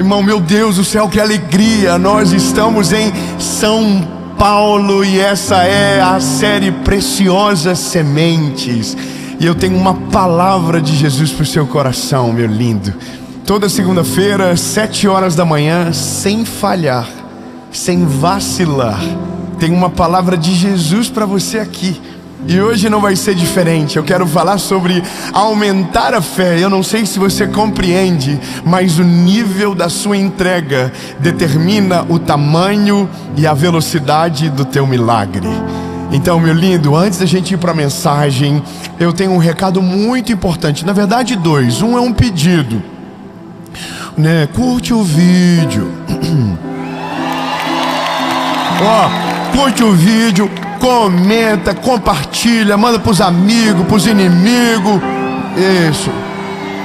Irmão, meu Deus do céu, que alegria! Nós estamos em São Paulo e essa é a série Preciosas Sementes. E eu tenho uma palavra de Jesus para o seu coração, meu lindo. Toda segunda-feira, 7 horas da manhã, sem falhar, sem vacilar, tem uma palavra de Jesus para você aqui. E hoje não vai ser diferente. Eu quero falar sobre aumentar a fé. Eu não sei se você compreende, mas o nível da sua entrega determina o tamanho e a velocidade do teu milagre. Então, meu lindo, antes da gente ir para a mensagem, eu tenho um recado muito importante. Na verdade, 2. Um é um pedido, né? Curte o vídeo. Curte o vídeo, comenta, compartilha, manda pros amigos, pros inimigos. Isso.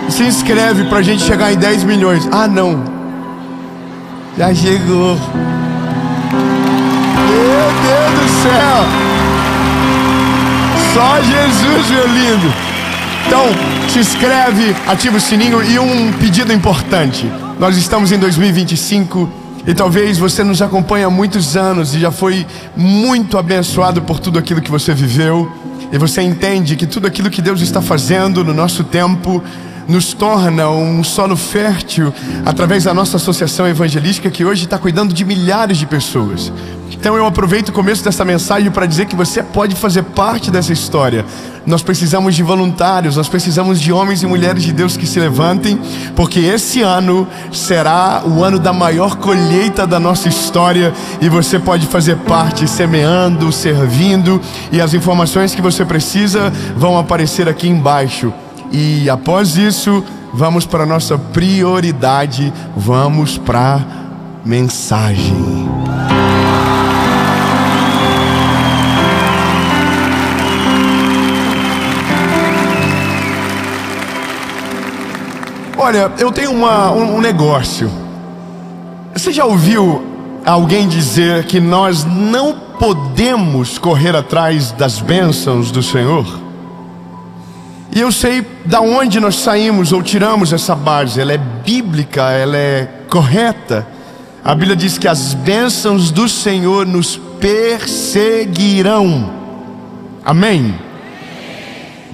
Se inscreve pra gente chegar em 10 milhões. Ah, não. Já chegou. Meu Deus do céu. Só Jesus, meu lindo. Então, se inscreve, ativa o sininho. E um pedido importante. Nós estamos em 2025. E talvez você nos acompanhe há muitos anos e já foi muito abençoado por tudo aquilo que você viveu. E você entende que tudo aquilo que Deus está fazendo no nosso tempo nos torna um solo fértil através da nossa associação evangelística, que hoje está cuidando de milhares de pessoas. Então eu aproveito o começo dessa mensagem para dizer que você pode fazer parte dessa história. Nós precisamos de voluntários, nós precisamos de homens e mulheres de Deus que se levantem, porque esse ano será o ano da maior colheita da nossa história e você pode fazer parte semeando, servindo, e as informações que você precisa vão aparecer aqui embaixo. E após isso, vamos para a nossa prioridade, vamos para a mensagem. Olha, eu tenho um negócio. Você já ouviu alguém dizer que nós não podemos correr atrás das bênçãos do Senhor? E eu sei da onde nós saímos ou tiramos essa base. Ela é bíblica, ela é correta. A Bíblia diz que as bênçãos do Senhor nos perseguirão. Amém?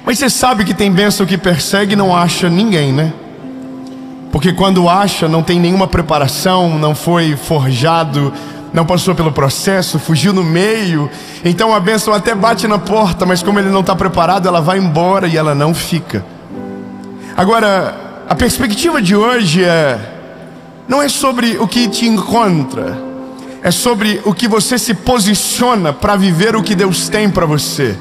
Mas você sabe que tem bênção que persegue e não acha ninguém, né? Porque quando acha, não tem nenhuma preparação, não foi forjado, não passou pelo processo, fugiu no meio. Então a bênção até bate na porta, mas como ele não está preparado, ela vai embora e ela não fica. Agora, a perspectiva de hoje não é sobre o que te encontra, é sobre o que você se posiciona para viver o que Deus tem para você.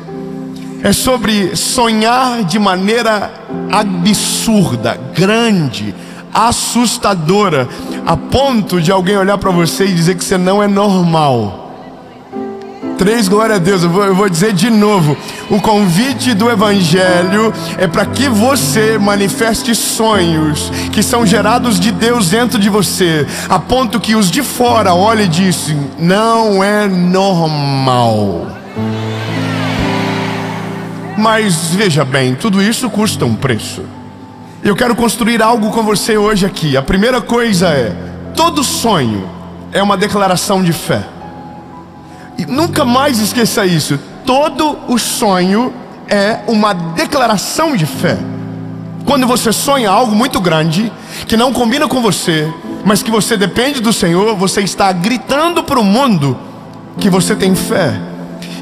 É sobre sonhar de maneira absurda, grande, assustadora, a ponto de alguém olhar para você e dizer que você não é normal. 3, glória a Deus. Eu vou dizer de novo. O convite do Evangelho é para que você manifeste sonhos que são gerados de Deus dentro de você, a ponto que os de fora olhem e dizem: não é normal. Mas veja bem, tudo isso custa um preço. Eu quero construir algo com você hoje aqui. A primeira coisa é: todo sonho é uma declaração de fé. E nunca mais esqueça isso. Todo o sonho é uma declaração de fé. Quando você sonha algo muito grande, que não combina com você, mas que você depende do Senhor, você está gritando para o mundo que você tem fé.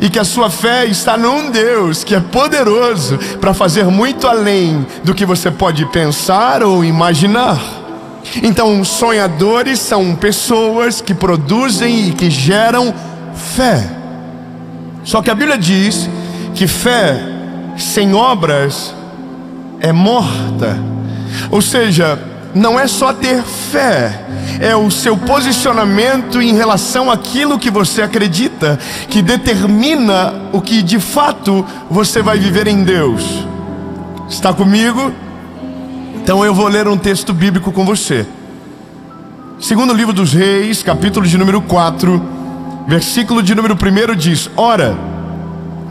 E que a sua fé está num Deus que é poderoso para fazer muito além do que você pode pensar ou imaginar. Então, sonhadores são pessoas que produzem e que geram fé. Só que a Bíblia diz que fé sem obras é morta. Ou seja, não é só ter fé, é o seu posicionamento em relação àquilo que você acredita, que determina o que de fato você vai viver em Deus. Está comigo? Então eu vou ler um texto bíblico com você. Segundo livro dos Reis, capítulo de número 4, versículo de número 1 diz: ora,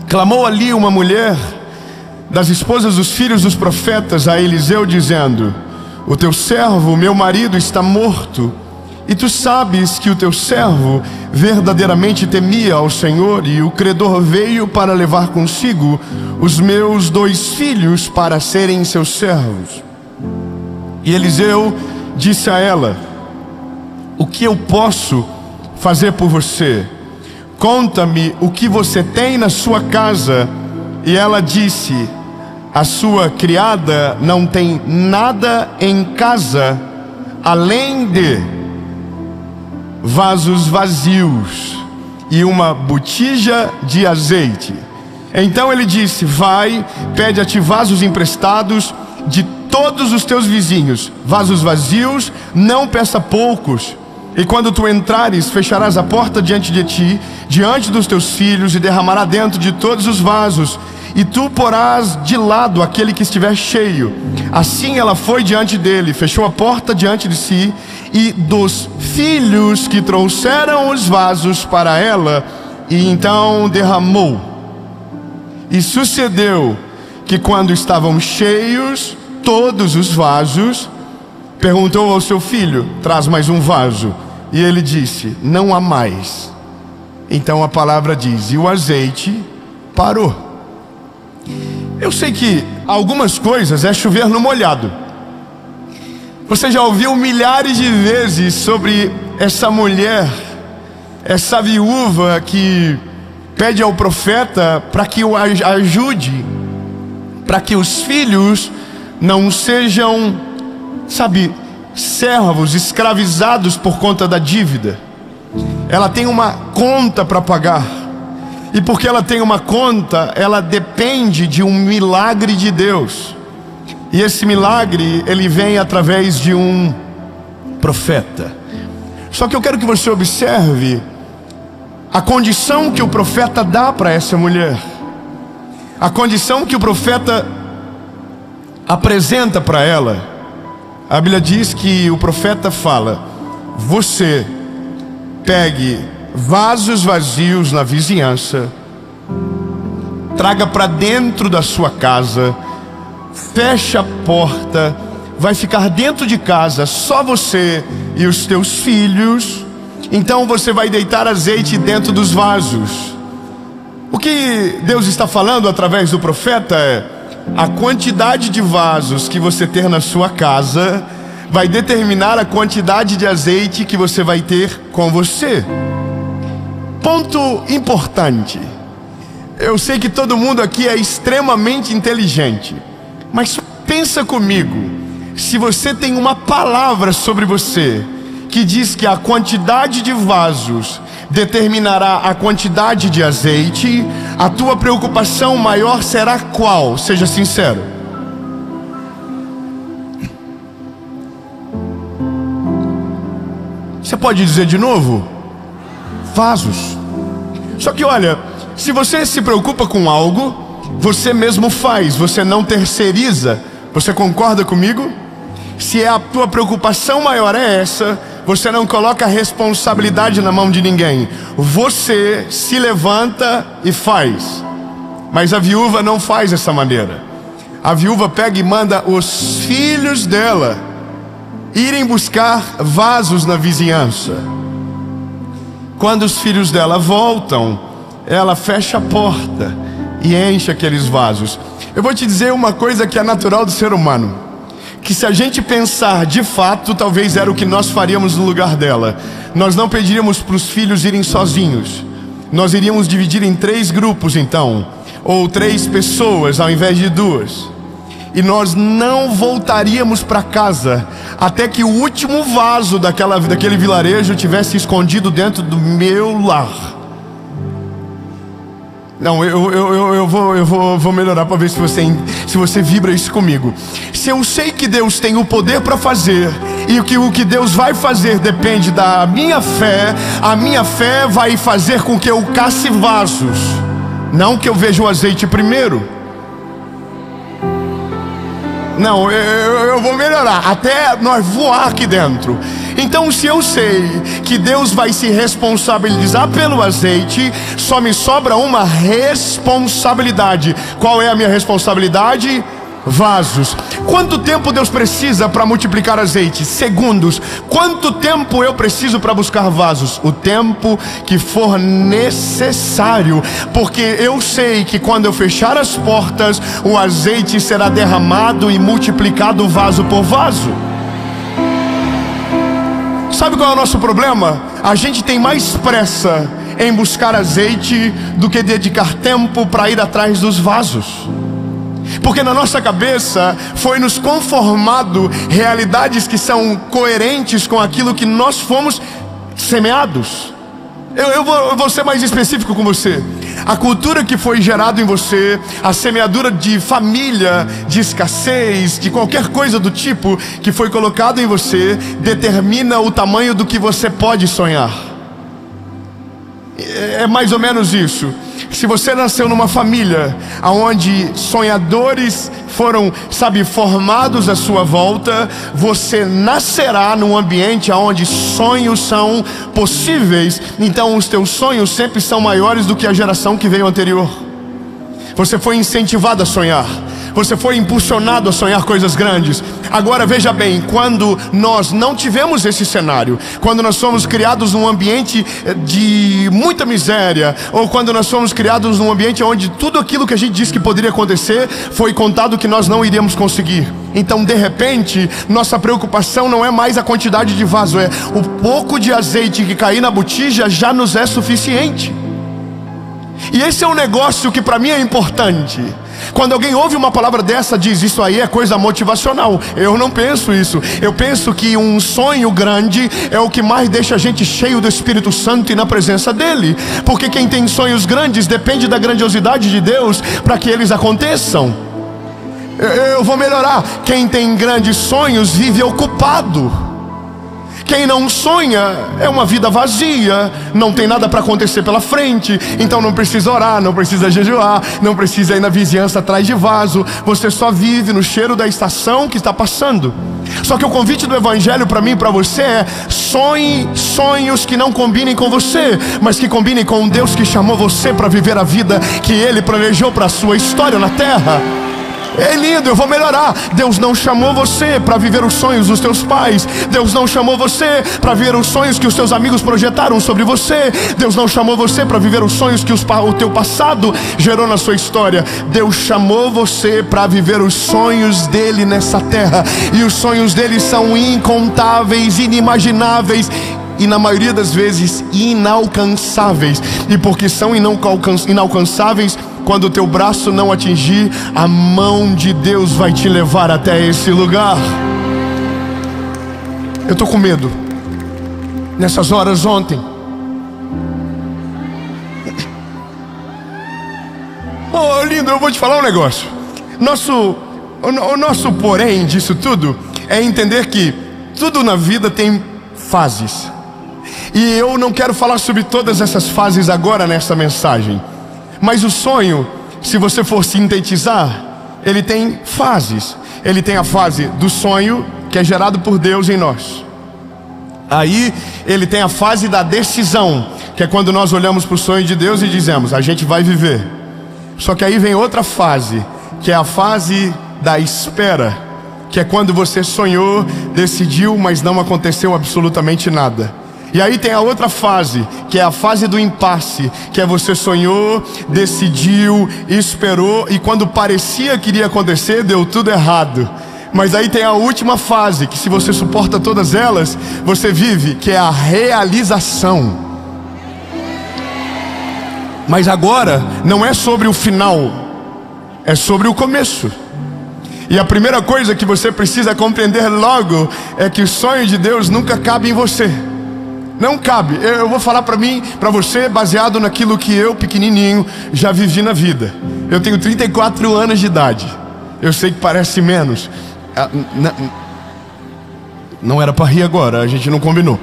clamou ali uma mulher das esposas dos filhos dos profetas a Eliseu, dizendo: o teu servo, meu marido, está morto, e tu sabes que o teu servo verdadeiramente temia ao Senhor, e o credor veio para levar consigo os meus 2 filhos para serem seus servos. E Eliseu disse a ela: o que eu posso fazer por você? Conta-me o que você tem na sua casa. E ela disse: a sua criada não tem nada em casa, além de vasos vazios e uma botija de azeite. Então ele disse: vai, pede a ti vasos emprestados de todos os teus vizinhos, vasos vazios, não peça poucos. E quando tu entrares, fecharás a porta diante de ti, diante dos teus filhos, e derramará dentro de todos os vasos, e tu porás de lado aquele que estiver cheio. Assim ela foi diante dele, fechou a porta diante de si, e dos filhos que trouxeram os vasos para ela, e então derramou. E sucedeu que quando estavam cheios todos os vasos, perguntou ao seu filho: traz mais um vaso. E ele disse: não há mais. Então a palavra diz: e o azeite parou. Eu sei que algumas coisas é chover no molhado. Você já ouviu milhares de vezes sobre essa mulher, essa viúva que pede ao profeta para que o ajude, para que os filhos não sejam, servos escravizados por conta da dívida. Ela tem uma conta para pagar, e porque ela tem uma conta, ela depende de um milagre de Deus. E esse milagre, ele vem através de um profeta. Só que eu quero que você observe a condição que o profeta dá para essa mulher, a condição que o profeta apresenta para ela. A Bíblia diz que o profeta fala: você pegue vasos vazios na vizinhança, traga para dentro da sua casa, fecha a porta, vai ficar dentro de casa só você e os teus filhos. Então você vai deitar azeite dentro dos vasos. O que Deus está falando através do profeta é: a quantidade de vasos que você ter na sua casa vai determinar a quantidade de azeite que você vai ter com você. Ponto importante. Eu sei que todo mundo aqui é extremamente inteligente, mas pensa comigo: se você tem uma palavra sobre você que diz que a quantidade de vasos determinará a quantidade de azeite, a tua preocupação maior será qual? Seja sincero. Você pode dizer de novo? Vasos. Só que olha, se você se preocupa com algo, você mesmo faz, você não terceiriza. Você concorda comigo? Se a tua preocupação maior é essa, você não coloca a responsabilidade na mão de ninguém. Você se levanta e faz. Mas a viúva não faz dessa maneira. A viúva pega e manda os filhos dela irem buscar vasos na vizinhança. Quando os filhos dela voltam, ela fecha a porta e enche aqueles vasos. Eu vou te dizer uma coisa que é natural do ser humano, que se a gente pensar de fato, talvez era o que nós faríamos no lugar dela. Nós não pediríamos para os filhos irem sozinhos. Nós iríamos dividir em 3 grupos então, ou 3 pessoas ao invés de 2. E nós não voltaríamos para casa até que o último vaso daquele vilarejo tivesse escondido dentro do meu lar. Não, eu vou melhorar para ver se você vibra isso comigo. Se eu sei que Deus tem o poder para fazer, e que o que Deus vai fazer depende da minha fé, a minha fé vai fazer com que eu casse vasos, não que eu veja o azeite primeiro. Não, eu vou melhorar até nós voar aqui dentro. Então, se eu sei que Deus vai se responsabilizar pelo azeite, só me sobra uma responsabilidade. Qual é a minha responsabilidade? Vasos. Quanto tempo Deus precisa para multiplicar azeite? Segundos. Quanto tempo eu preciso para buscar vasos? O tempo que for necessário, porque eu sei que quando eu fechar as portas, o azeite será derramado e multiplicado vaso por vaso. Sabe qual é o nosso problema? A gente tem mais pressa em buscar azeite do que dedicar tempo para ir atrás dos vasos. Porque na nossa cabeça foi nos conformado realidades que são coerentes com aquilo que nós fomos semeados. Eu vou ser mais específico com você. A cultura que foi gerada em você, a semeadura de família, de escassez, de qualquer coisa do tipo que foi colocado em você, determina o tamanho do que você pode sonhar. É mais ou menos isso. Se você nasceu numa família onde sonhadores foram, formados à sua volta, você nascerá num ambiente onde sonhos são possíveis. Então os teus sonhos sempre são maiores do que a geração que veio anterior. Você foi incentivado a sonhar. Você foi impulsionado a sonhar coisas grandes. Agora veja bem, quando nós não tivemos esse cenário, quando nós fomos criados num ambiente de muita miséria, ou quando nós fomos criados num ambiente onde tudo aquilo que a gente disse que poderia acontecer foi contado que nós não iríamos conseguir. Então de repente, nossa preocupação não é mais a quantidade de vaso, é o pouco de azeite que cair na botija já nos é suficiente. E esse é um negócio que para mim é importante. Quando alguém ouve uma palavra dessa, diz: isso aí é coisa motivacional. Eu não penso isso. Eu penso que um sonho grande é o que mais deixa a gente cheio do Espírito Santo e na presença dele. Porque quem tem sonhos grandes depende da grandiosidade de Deus para que eles aconteçam. Eu vou melhorar. Quem tem grandes sonhos vive ocupado. Quem não sonha é uma vida vazia, não tem nada para acontecer pela frente. Então não precisa orar, não precisa jejuar, não precisa ir na vizinhança atrás de vaso. Você só vive no cheiro da estação que está passando. Só que o convite do Evangelho para mim e para você é: sonhe sonhos que não combinem com você, mas que combinem com o Deus que chamou você para viver a vida que Ele planejou para a sua história na terra. É lindo, eu vou melhorar. Deus não chamou você para viver os sonhos dos teus pais. Deus não chamou você para viver os sonhos que os teus amigos projetaram sobre você. Deus não chamou você para viver os sonhos que o teu passado gerou na sua história. Deus chamou você para viver os sonhos dele nessa terra. E os sonhos dele são incontáveis, inimagináveis e na maioria das vezes inalcançáveis. E porque são inalcançáveis, quando o teu braço não atingir, a mão de Deus vai te levar até esse lugar. Eu estou com medo. Nessas horas ontem, oh lindo, eu vou te falar um negócio. O nosso porém disso tudo é entender que tudo na vida tem fases. E eu não quero falar sobre todas essas fases agora nessa mensagem. Mas o sonho, se você for sintetizar, ele tem fases. Ele tem a fase do sonho, que é gerado por Deus em nós. Aí ele tem a fase da decisão, que é quando nós olhamos para o sonho de Deus e dizemos: a gente vai viver. Só que aí vem outra fase, que é a fase da espera, que é quando você sonhou, decidiu, mas não aconteceu absolutamente nada. E aí tem a outra fase, que é a fase do impasse, que é você sonhou, decidiu, esperou, e quando parecia que iria acontecer, deu tudo errado. Mas aí tem a última fase, que se você suporta todas elas, você vive, que é a realização. Mas agora não é sobre o final, é sobre o começo. E a primeira coisa que você precisa compreender logo é que o sonho de Deus nunca cabe em você. Não cabe. Eu vou falar para você, baseado naquilo que eu, pequenininho, já vivi na vida. Eu tenho 34 anos de idade. Eu sei que parece menos. Não era para rir agora, a gente não combinou.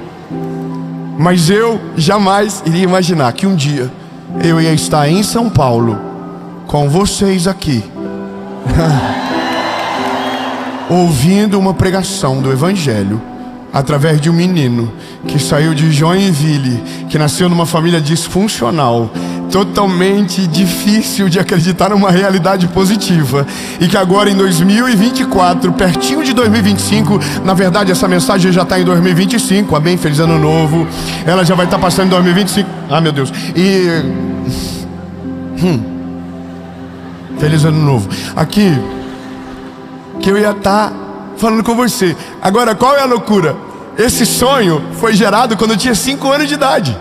Mas eu jamais iria imaginar que um dia eu ia estar em São Paulo com vocês aqui ouvindo uma pregação do Evangelho através de um menino que saiu de Joinville, que nasceu numa família disfuncional, totalmente difícil de acreditar numa realidade positiva, e que agora em 2024, pertinho de 2025, na verdade essa mensagem já está em 2025, amém, feliz ano novo, ela já vai estar passando em 2025, meu Deus, feliz ano novo, aqui, que eu ia estar falando com você. Agora, qual é a loucura? Esse sonho foi gerado quando eu tinha 5 anos de idade.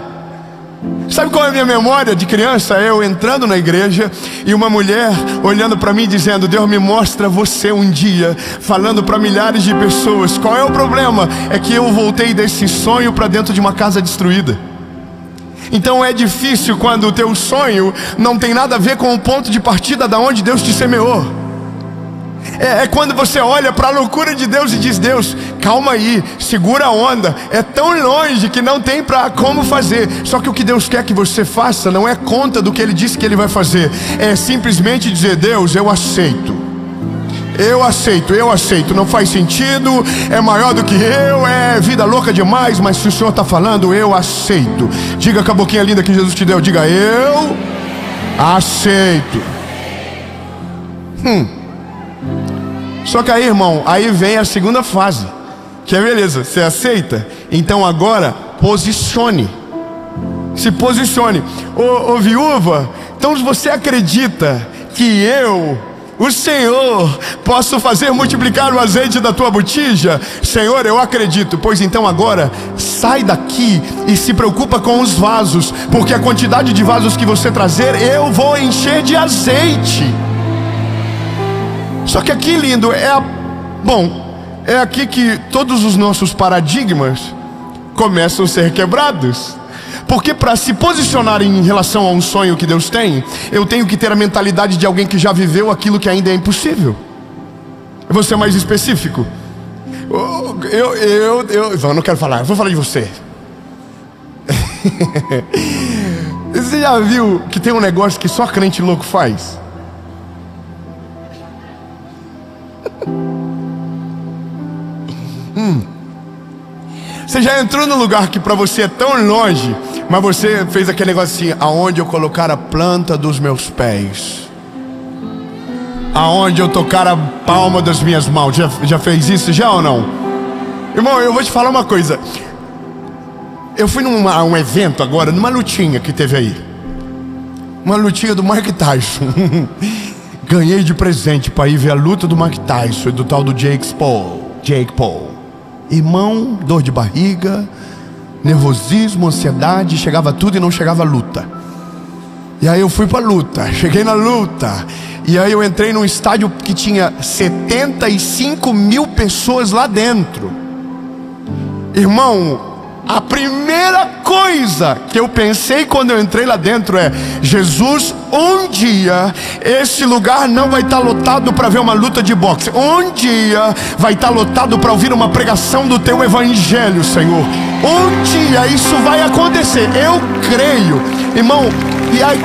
Sabe qual é a minha memória de criança? Eu entrando na igreja e uma mulher olhando para mim dizendo: Deus me mostra você um dia, falando para milhares de pessoas. Qual é o problema? É que eu voltei desse sonho para dentro de uma casa destruída. Então é difícil quando o teu sonho não tem nada a ver com o ponto de partida da onde Deus te semeou. É quando você olha para a loucura de Deus e diz: Deus, calma aí, segura a onda. É tão longe que não tem para como fazer. Só que o que Deus quer que você faça não é conta do que Ele disse que Ele vai fazer. É simplesmente dizer: Deus, eu aceito. Eu aceito, não faz sentido, é maior do que eu, é vida louca demais, mas se o Senhor está falando, eu aceito. Diga com a boquinha linda que Jesus te deu, diga: eu aceito. Só que aí, irmão, aí vem a segunda fase, que é beleza, você aceita? Então agora, posicione. Se posicione. Ô viúva, então você acredita que eu, o Senhor, posso fazer multiplicar o azeite da tua botija? Senhor, eu acredito. Pois então agora, sai daqui e se preocupa com os vasos, porque a quantidade de vasos que você trazer, eu vou encher de azeite. Só que aqui, lindo, é aqui que todos os nossos paradigmas começam a ser quebrados. Porque para se posicionar em relação a um sonho que Deus tem, eu tenho que ter a mentalidade de alguém que já viveu aquilo que ainda é impossível. Eu vou ser mais específico. Eu não quero falar, eu vou falar de você. Você já viu que tem um negócio que só crente louco faz? Você já entrou num lugar que para você é tão longe, mas você fez aquele negócio assim: aonde eu colocar a planta dos meus pés, aonde eu tocar a palma das minhas mãos. Já fez isso já ou não? Irmão, eu vou te falar uma coisa. Eu fui num evento agora, numa lutinha que teve aí, uma lutinha do Mike Tyson. Ganhei de presente para ir ver a luta do Mike Tyson e do tal do Jake Paul. Irmão, dor de barriga, nervosismo, ansiedade, chegava tudo e não chegava a luta. E aí eu fui pra luta, cheguei na luta, e aí eu entrei num estádio que tinha 75 mil pessoas lá dentro. Irmão, a primeira coisa que eu pensei quando eu entrei lá dentro é: Jesus, um dia esse lugar não vai estar lotado para ver uma luta de boxe. Um dia vai estar lotado para ouvir uma pregação do teu evangelho, Senhor. Um dia isso vai acontecer, eu creio, irmão. E aí,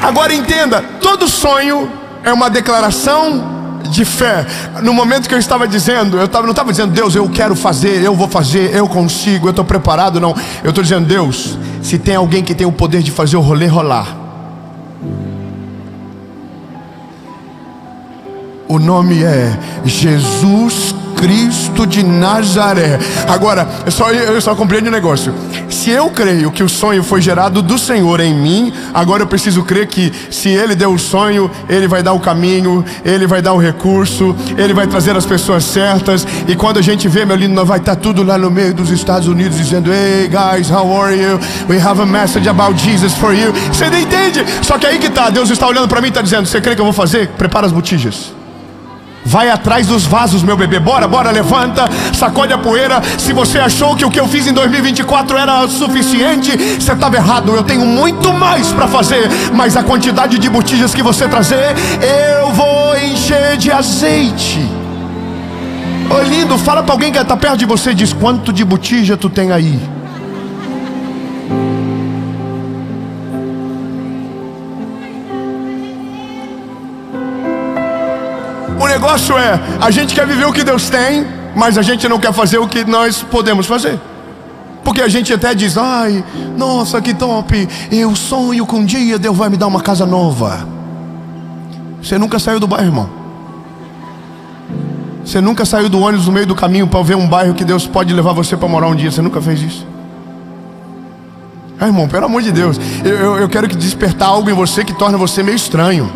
agora entenda, todo sonho é uma declaração de fé. No momento que eu estava dizendo, não estava dizendo: Deus, eu quero fazer, eu vou fazer, eu consigo, eu estou preparado. Não, eu estou dizendo: Deus, se tem alguém que tem o poder de fazer o rolê rolar, o nome é Jesus Cristo de Nazaré. Agora, eu só compreendo um negócio. Se eu creio que o sonho foi gerado do Senhor em mim, agora eu preciso crer que se Ele deu o sonho, Ele vai dar o caminho, Ele vai dar o recurso, Ele vai trazer as pessoas certas. E quando a gente vê, meu lindo, nós vai estar tudo lá no meio dos Estados Unidos dizendo: Hey guys, how are you? We have a message about Jesus for you. Você não entende? Só que aí que tá, Deus está olhando para mim e está dizendo: você crê que eu vou fazer? Prepara as botijas. Vai atrás dos vasos, meu bebê. Bora, levanta, sacode a poeira. Se você achou que o que eu fiz em 2024 era suficiente, você estava errado. Eu tenho muito mais para fazer, mas a quantidade de botijas que você trazer, eu vou encher de azeite. Ô lindo, fala para alguém que está perto de você, diz: quanto de botija tu tem aí? O negócio é, a gente quer viver o que Deus tem, mas a gente não quer fazer o que nós podemos fazer. Porque a gente até diz, ai, nossa, que top, eu sonho que um dia Deus vai me dar uma casa nova. Você nunca saiu do bairro, irmão. Você nunca saiu do ônibus no meio do caminho para ver um bairro que Deus pode levar você para morar um dia. Você nunca fez isso. Irmão, pelo amor de Deus, eu quero que despertar algo em você que torna você meio estranho.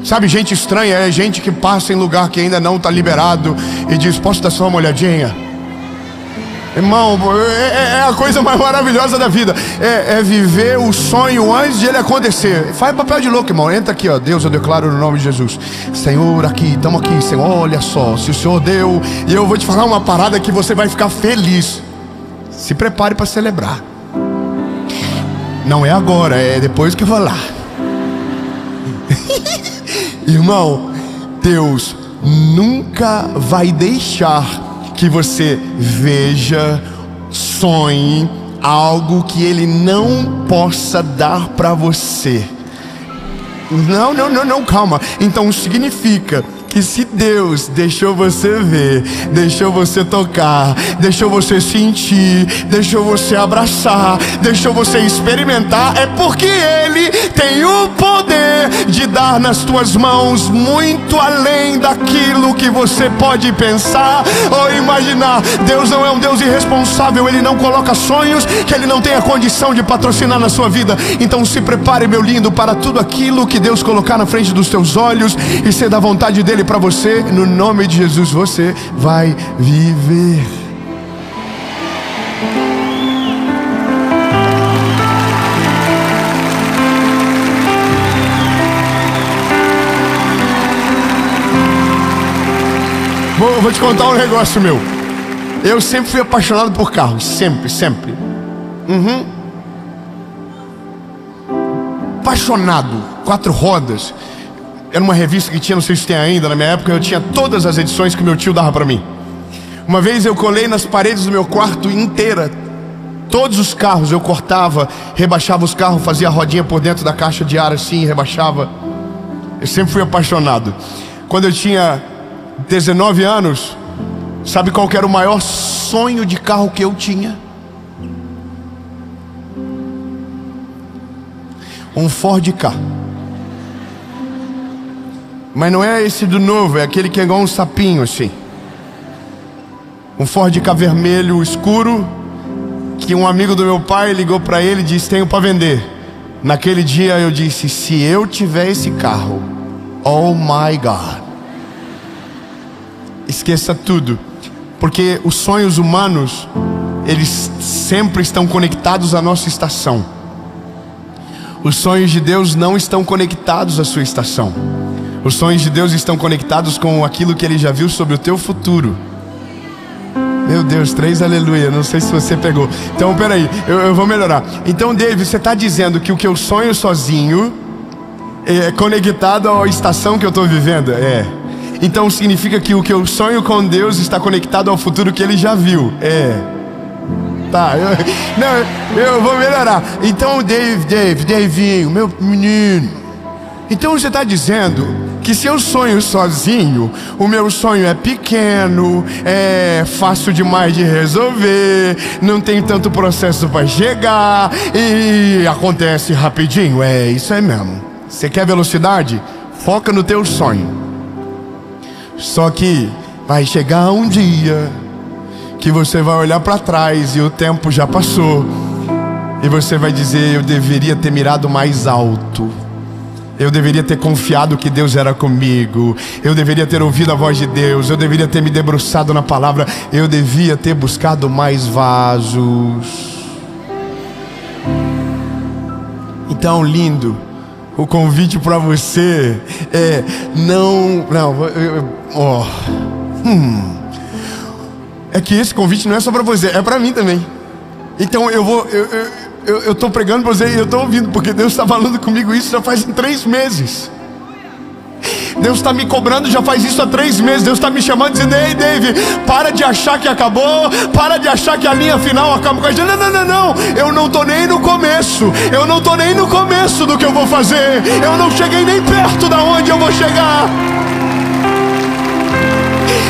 Sabe, gente estranha é gente que passa em lugar que ainda não está liberado e diz, posso dar só uma olhadinha? Irmão, é a coisa mais maravilhosa da vida. É viver o sonho antes de ele acontecer. Faz papel de louco, irmão. Entra aqui, ó. Deus, eu declaro no nome de Jesus. Senhor, aqui, estamos aqui, Senhor. Olha só, se o Senhor deu, e eu vou te falar uma parada que você vai ficar feliz. Se prepare para celebrar. Não é agora, é depois que eu vou lá. Irmão, Deus nunca vai deixar que você veja, sonhe algo que Ele não possa dar para você. Não, calma. Então significa que se Deus deixou você ver, deixou você tocar, deixou você sentir, deixou você abraçar, deixou você experimentar, é porque Ele tem o poder de dar nas tuas mãos muito além daquilo que você pode pensar ou imaginar. Deus não é um Deus irresponsável. Ele não coloca sonhos que Ele não tem a condição de patrocinar na sua vida. Então se prepare, meu lindo, para tudo aquilo que Deus colocar na frente dos teus olhos e ser da vontade dEle para você. No nome de Jesus você vai viver. Vou te contar um negócio meu. Eu sempre fui apaixonado por carros. Sempre. Apaixonado. 4 rodas. Era uma revista que tinha, não sei se tem ainda, na minha época eu tinha todas as edições que meu tio dava pra mim. Uma vez eu colei nas paredes do meu quarto inteira todos os carros. Eu cortava, rebaixava os carros, fazia a rodinha por dentro da caixa de ar assim, rebaixava. Eu sempre fui apaixonado. Quando eu tinha 19 anos, sabe qual que era o maior sonho de carro que eu tinha? Um Ford Ka. Mas não é esse do novo, é aquele que é igual um sapinho assim. Um Ford Ka vermelho escuro, que um amigo do meu pai ligou para ele e disse, tenho para vender. Naquele dia eu disse, se eu tiver esse carro, oh my God, esqueça tudo. Porque os sonhos humanos, eles sempre estão conectados à nossa estação. Os sonhos de Deus não estão conectados à sua estação. Os sonhos de Deus estão conectados com aquilo que Ele já viu sobre o teu futuro. Meu Deus, 3 aleluia. Não sei se você pegou. Então peraí, eu vou melhorar. Então David, você está dizendo que o que eu sonho sozinho é conectado à estação que eu estou vivendo? É. Então significa que o que eu sonho com Deus está conectado ao futuro que Ele já viu? É. Tá, eu vou melhorar. Então Davinho, meu menino, então você está dizendo que se eu sonho sozinho, o meu sonho é pequeno, é fácil demais de resolver, não tem tanto processo para chegar e acontece rapidinho. É isso aí mesmo. Você quer velocidade? Foca no teu sonho. Só que vai chegar um dia que você vai olhar para trás e o tempo já passou, e você vai dizer, eu deveria ter mirado mais alto, eu deveria ter confiado que Deus era comigo, eu deveria ter ouvido a voz de Deus, eu deveria ter me debruçado na palavra, eu devia ter buscado mais vasos. Então, lindo, o convite para você é é que esse convite não é só para você, é para mim também. Então eu estou pregando para você e eu estou ouvindo, porque Deus está falando comigo isso já faz 3 meses. Deus está me cobrando já faz isso há 3 meses. Deus está me chamando dizendo, ei David, para de achar que acabou, para de achar que a linha final acaba com a gente. Não, eu não estou nem no começo. Eu não estou nem no começo do que eu vou fazer. Eu não cheguei nem perto da onde eu vou chegar.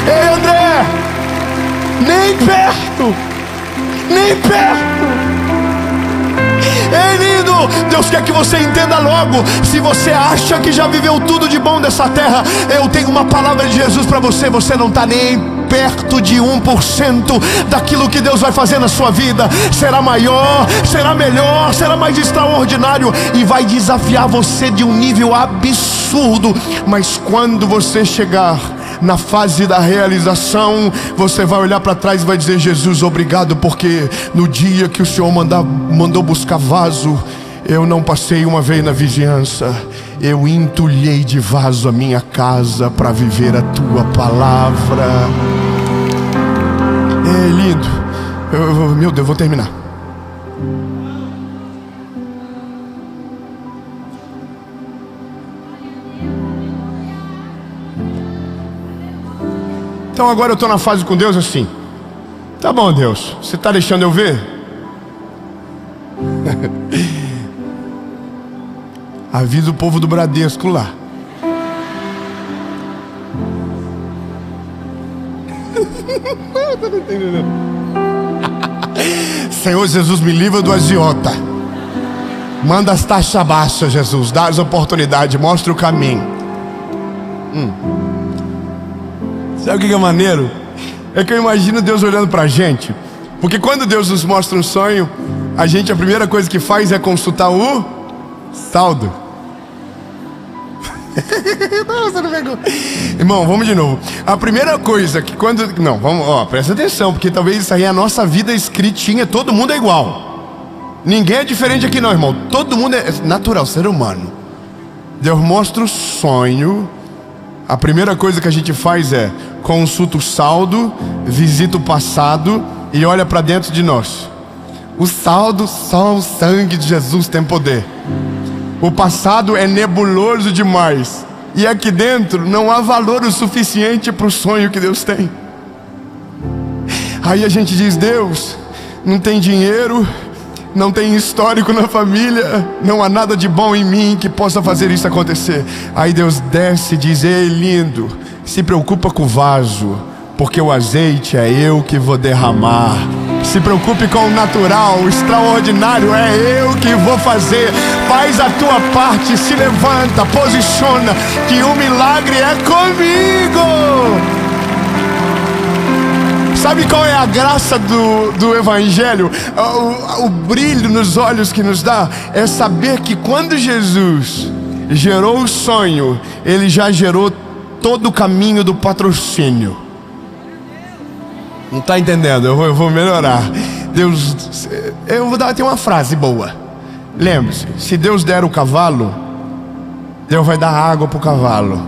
Ei, André, nem perto, nem perto. Ei, lindo, Deus quer que você entenda logo. Se você acha que já viveu tudo de bom dessa terra, eu tenho uma palavra de Jesus para você. Você não está nem perto de 1% daquilo que Deus vai fazer na sua vida. Será maior, será melhor, será mais extraordinário e vai desafiar você de um nível absurdo. Mas quando você chegar na fase da realização, você vai olhar para trás e vai dizer: Jesus, obrigado, porque no dia que o Senhor mandou buscar vaso, eu não passei uma vez na vizinhança, eu entulhei de vaso a minha casa para viver a tua palavra. É lindo. Meu Deus, vou terminar. Então agora eu estou na fase com Deus assim. Tá bom, Deus, você está deixando eu ver? Avisa o povo do Bradesco lá. Senhor Jesus, me livra do agiota. Manda as taxas baixas, Jesus. Dá as oportunidades, mostra o caminho. Sabe o que é maneiro? É que eu imagino Deus olhando pra gente. Porque quando Deus nos mostra um sonho, a primeira coisa que faz é consultar o saldo. Não, você não pegou. Irmão, vamos de novo. A primeira coisa que quando... Não, vamos, presta atenção, porque talvez isso aí é a nossa vida escritinha. Todo mundo é igual. Ninguém é diferente aqui não, irmão. Todo mundo é natural, ser humano. Deus mostra o sonho. A primeira coisa que a gente faz é consulta o saldo, visita o passado e olha para dentro de nós. O saldo, só o sangue de Jesus tem poder. O passado é nebuloso demais. E aqui dentro não há valor o suficiente para o sonho que Deus tem. Aí a gente diz: Deus, não tem dinheiro, não tem histórico na família, não há nada de bom em mim que possa fazer isso acontecer. Aí Deus desce e diz: ei, lindo, se preocupa com o vaso, porque o azeite é eu que vou derramar. Se preocupe com o natural, o extraordinário é eu que vou fazer. Faz a tua parte, se levanta, posiciona, que o milagre é comigo. Sabe qual é a graça do Evangelho? O brilho nos olhos que nos dá é saber que quando Jesus gerou o sonho, Ele já gerou todo o caminho do patrocínio. Não está entendendo? Eu vou melhorar. Deus, eu vou dar até uma frase boa. Lembre-se, se Deus der o cavalo, Deus vai dar água para o cavalo.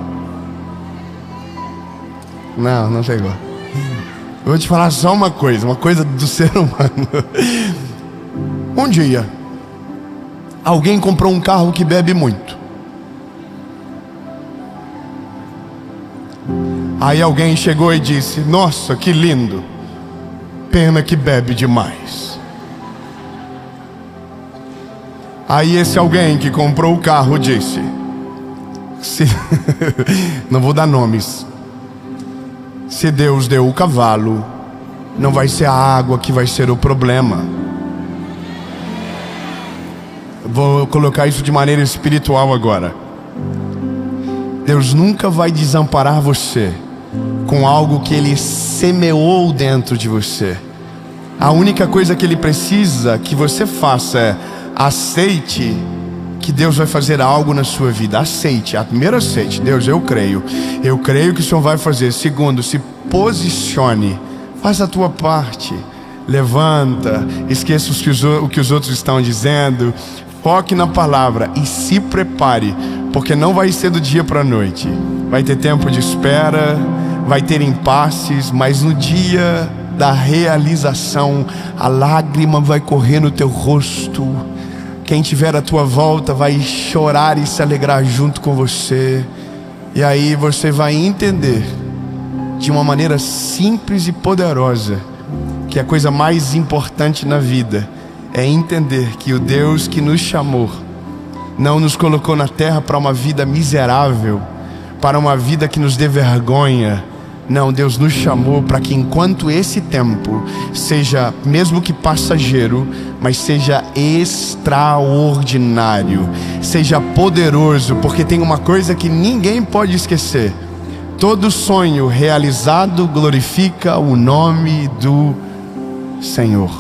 Não chegou. Eu vou te falar só uma coisa do ser humano. Um dia, alguém comprou um carro que bebe muito. Aí alguém chegou e disse: nossa, que lindo, pena que bebe demais. Aí esse alguém que comprou o carro disse: não vou dar nomes, se Deus deu o cavalo, não vai ser a água que vai ser o problema. Vou colocar isso de maneira espiritual agora. Deus nunca vai desamparar você com algo que Ele semeou dentro de você. A única coisa que Ele precisa que você faça é aceite que Deus vai fazer algo na sua vida. Aceite, primeiro aceite: Deus, eu creio que o Senhor vai fazer. Segundo, se posicione, faça a tua parte, levanta, esqueça o que os outros estão dizendo, foque na palavra e se prepare, porque não vai ser do dia para a noite. Vai ter tempo de espera, vai ter impasses, mas no dia da realização, a lágrima vai correr no teu rosto. Quem tiver à tua volta vai chorar e se alegrar junto com você. E aí você vai entender de uma maneira simples e poderosa que a coisa mais importante na vida é entender que o Deus que nos chamou não nos colocou na terra para uma vida miserável, para uma vida que nos dê vergonha. Não, Deus nos chamou para que enquanto esse tempo seja, mesmo que passageiro, mas seja extraordinário, seja poderoso, porque tem uma coisa que ninguém pode esquecer: todo sonho realizado glorifica o nome do Senhor.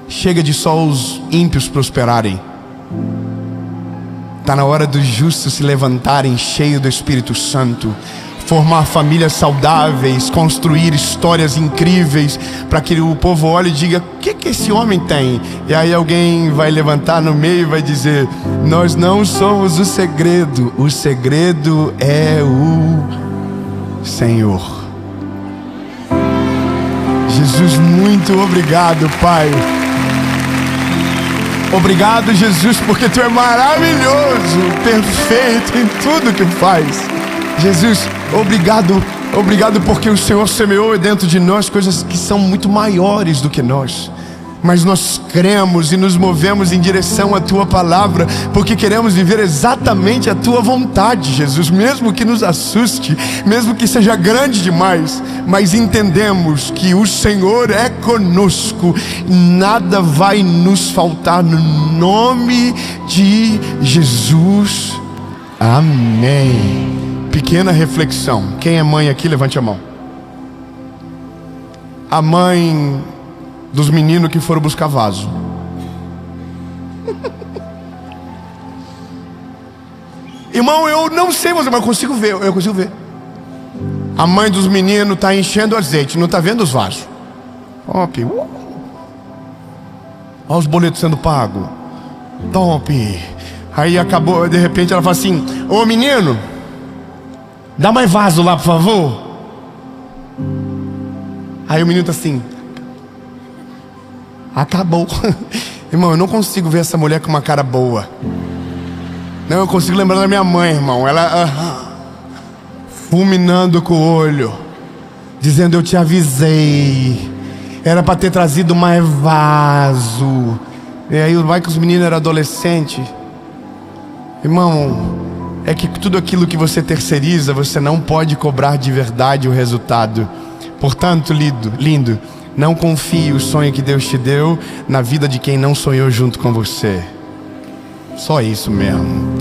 Chega de só os ímpios prosperarem. Está na hora dos justos se levantarem cheios do Espírito Santo, formar famílias saudáveis, construir histórias incríveis, para que o povo olhe e diga: o que esse homem tem? E aí alguém vai levantar no meio e vai dizer: nós não somos o segredo é o Senhor. Jesus, muito obrigado, Pai. Obrigado, Jesus, porque Tu é maravilhoso, perfeito em tudo que faz. Jesus, obrigado porque o Senhor semeou dentro de nós coisas que são muito maiores do que nós. Mas nós cremos e nos movemos em direção à Tua palavra, porque queremos viver exatamente a Tua vontade, Jesus. Mesmo que nos assuste, mesmo que seja grande demais, mas entendemos que o Senhor é conosco, nada vai nos faltar, no nome de Jesus, amém. Pequena reflexão: quem é mãe aqui, levante a mão. A mãe dos meninos que foram buscar vaso. Irmão, eu não sei você, mas eu consigo ver. A mãe dos meninos está enchendo azeite, não está vendo os vasos. Top. Olha os boletos sendo pagos. Top. Aí acabou, de repente ela fala assim: ô menino, dá mais vaso lá, por favor. Aí o menino está assim: acabou. Irmão, eu não consigo ver essa mulher com uma cara boa. Não, eu consigo lembrar da minha mãe, irmão. Ela fulminando com o olho, dizendo: eu te avisei, era para ter trazido mais vaso. E aí vai que os meninos eram adolescentes. Irmão, é que tudo aquilo que você terceiriza, você não pode cobrar de verdade o resultado. Portanto, lindo, não confie o sonho que Deus te deu na vida de quem não sonhou junto com você. Só isso mesmo.